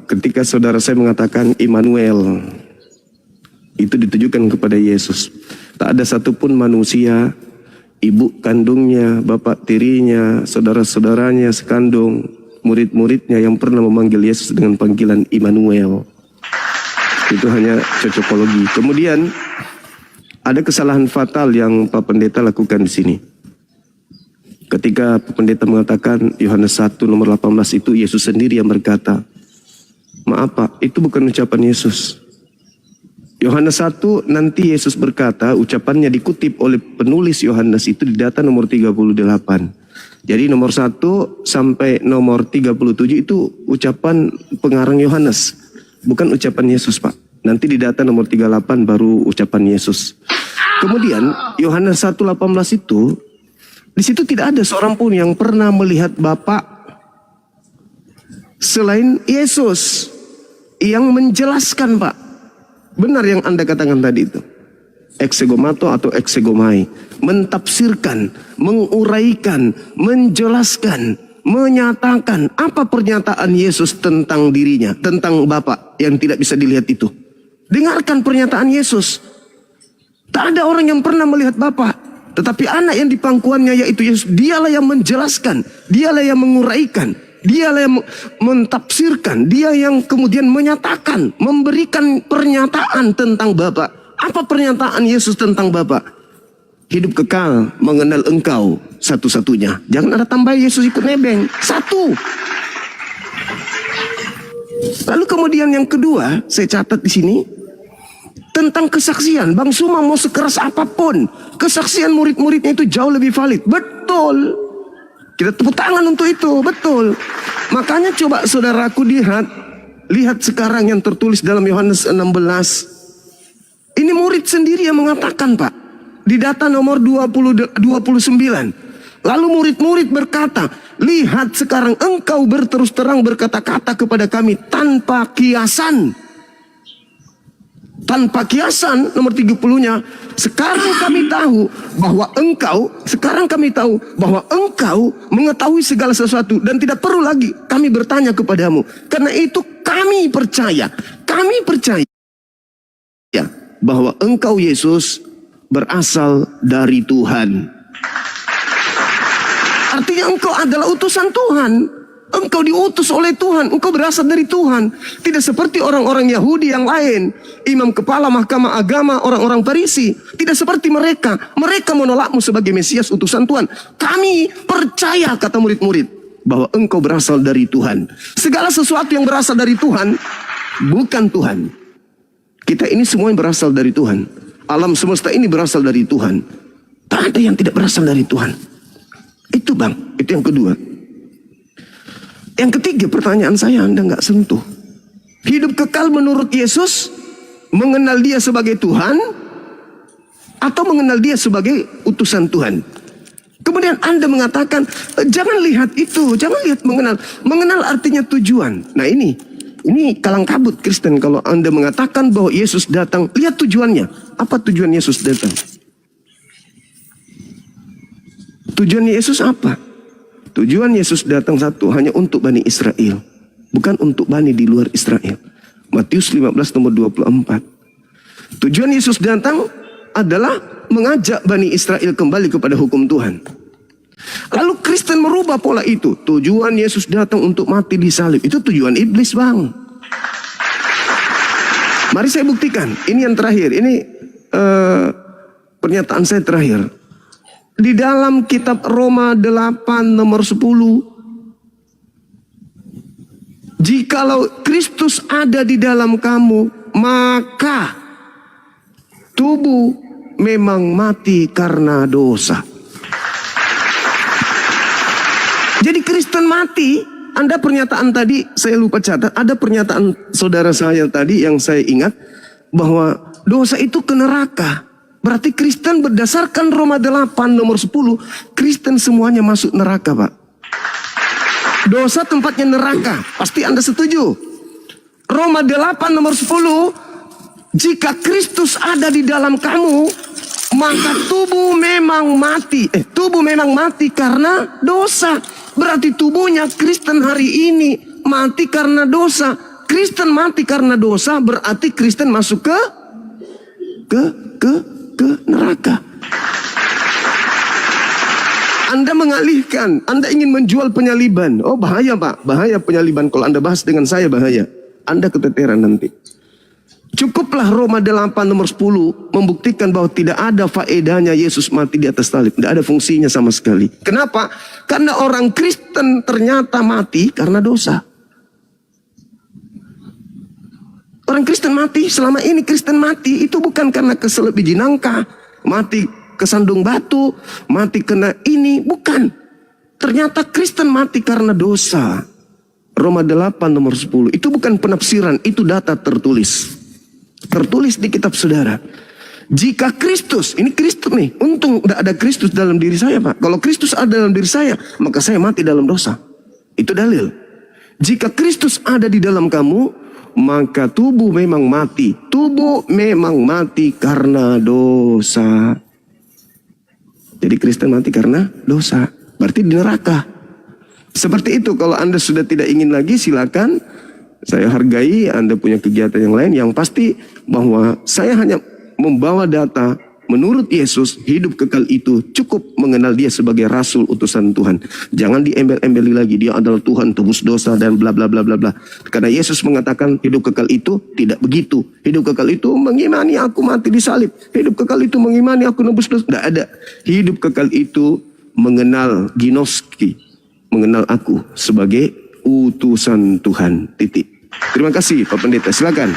Ketika saudara saya mengatakan Immanuel, itu ditujukan kepada Yesus. Tak ada satupun manusia, ibu kandungnya, bapak tirinya, saudara-saudaranya sekandung, murid-muridnya yang pernah memanggil Yesus dengan panggilan Immanuel. Itu hanya cocokologi. Kemudian ada kesalahan fatal yang Pak Pendeta lakukan di sini. Ketika Pak Pendeta mengatakan Yohanes 1 nomor 18 itu Yesus sendiri yang berkata, maaf Pak, itu bukan ucapan Yesus. Yohanes 1 nanti Yesus berkata, ucapannya dikutip oleh penulis Yohanes itu di data nomor 38. Jadi nomor 1 sampai nomor 37 itu ucapan pengarang Yohanes, bukan ucapan Yesus Pak. Nanti di data nomor 38 baru ucapan Yesus. Kemudian Yohanes 1:18 itu, di situ tidak ada seorang pun yang pernah melihat Bapa selain Yesus yang menjelaskan Pak. Benar yang Anda katakan tadi itu. Exegomato atau exegomai. Mentafsirkan, menguraikan, menjelaskan, menyatakan apa pernyataan Yesus tentang dirinya, tentang Bapa yang tidak bisa dilihat itu. Dengarkan pernyataan Yesus. Tak ada orang yang pernah melihat Bapa, tetapi anak yang di pangkuannya yaitu Yesus, dialah yang menjelaskan, dialah yang menguraikan, dialah yang mentafsirkan, dia yang kemudian menyatakan, memberikan pernyataan tentang Bapa. Apa pernyataan Yesus tentang Bapa? Hidup kekal, mengenal Engkau satu-satunya. Jangan ada tambah Yesus ikut nebeng. Satu. Lalu kemudian yang kedua, saya catat di sini tentang kesaksian. Bang Suma mau sekeras apapun, kesaksian murid-muridnya itu jauh lebih valid. Betul. Kita tepuk tangan untuk itu, betul. Makanya coba saudaraku lihat sekarang yang tertulis dalam Yohanes 16. Ini murid sendiri yang mengatakan Pak. Di data nomor 29. Lalu murid-murid berkata, lihat sekarang engkau berterus terang berkata-kata kepada kami tanpa kiasan. Tanpa kiasan, nomor 30-nya. Sekarang kami tahu bahwa engkau mengetahui segala sesuatu dan tidak perlu lagi kami bertanya kepadamu. Karena itu kami percaya bahwa engkau Yesus berasal dari Tuhan. Artinya engkau adalah utusan Tuhan. Engkau diutus oleh Tuhan. Engkau berasal dari Tuhan. Tidak seperti orang-orang Yahudi yang lain. Imam kepala mahkamah agama, orang-orang Farisi. Tidak seperti mereka. Mereka menolakmu sebagai Mesias utusan Tuhan. Kami percaya, kata murid-murid, bahwa engkau berasal dari Tuhan. Segala sesuatu yang berasal dari Tuhan bukan Tuhan. Kita ini semua yang berasal dari Tuhan. Alam semesta ini berasal dari Tuhan. Tak ada yang tidak berasal dari Tuhan. Itu Bang, itu yang kedua. Yang ketiga, pertanyaan saya Anda nggak sentuh. Hidup kekal menurut Yesus, mengenal dia sebagai Tuhan, atau mengenal dia sebagai utusan Tuhan. Kemudian Anda mengatakan, jangan lihat itu, jangan lihat mengenal. Mengenal artinya tujuan. Nah ini kalang kabut Kristen kalau Anda mengatakan bahwa Yesus datang. Lihat tujuannya. Apa tujuan Yesus datang? Tujuan Yesus apa? Tujuan Yesus datang satu, hanya untuk Bani Israel. Bukan untuk Bani di luar Israel. Matius 15 nomor 24. Tujuan Yesus datang adalah mengajak Bani Israel kembali kepada hukum Tuhan. Lalu Kristen merubah pola itu. Tujuan Yesus datang untuk mati di salib. Itu tujuan iblis Bang. Mari saya buktikan. Ini yang terakhir. Ini pernyataan saya terakhir. Di dalam kitab Roma 8 nomor 10. Jikalau Kristus ada di dalam kamu, maka tubuh memang mati karena dosa. Jadi Kristen mati. Anda pernyataan tadi saya lupa catat. Ada pernyataan saudara saya tadi yang saya ingat, bahwa dosa itu ke neraka. Berarti Kristen berdasarkan Roma 8 nomor 10, Kristen semuanya masuk neraka Pak. Dosa tempatnya neraka. Pasti Anda setuju. Roma 8 nomor 10, jika Kristus ada di dalam kamu, maka tubuh memang mati. Tubuh memang mati karena dosa. Berarti tubuhnya Kristen hari ini mati karena dosa. Kristen mati karena dosa berarti Kristen masuk ke neraka. Anda mengalihkan, Anda ingin menjual penyaliban. Oh bahaya Pak, bahaya penyaliban. Kalau Anda bahas dengan saya bahaya. Anda keteteran nanti. Cukuplah Roma 8 nomor 10 membuktikan bahwa tidak ada faedahnya Yesus mati di atas salib. Tidak ada fungsinya sama sekali. Kenapa? Karena orang Kristen ternyata mati karena dosa. Orang Kristen mati, selama ini Kristen mati itu bukan karena keselip biji nangka, mati kesandung batu, mati kena ini, bukan. Ternyata Kristen mati karena dosa. Roma 8 nomor 10. Itu bukan penafsiran, itu data tertulis. Tertulis di kitab saudara. Jika Kristus, ini Kristus nih, untung tidak ada Kristus dalam diri saya Pak. Kalau Kristus ada dalam diri saya, maka saya mati dalam dosa. Itu dalil. Jika Kristus ada di dalam kamu, maka tubuh memang mati. Tubuh memang mati karena dosa. Jadi Kristen mati karena dosa. Berarti di neraka. Seperti itu, kalau Anda sudah tidak ingin lagi silakan. Saya hargai Anda punya kegiatan yang lain. Yang pasti bahwa saya hanya membawa data. Menurut Yesus, hidup kekal itu cukup mengenal dia sebagai rasul utusan Tuhan. Jangan diembel-embeli lagi, dia adalah Tuhan tebus dosa dan bla bla bla bla bla. Karena Yesus mengatakan hidup kekal itu tidak begitu. Hidup kekal itu mengimani aku mati di salib. Hidup kekal itu mengimani aku nebus dosa. Tidak ada. Hidup kekal itu mengenal ginoski. Mengenal aku sebagai utusan Tuhan. Titik. Terima kasih Pak Pendeta. Silakan.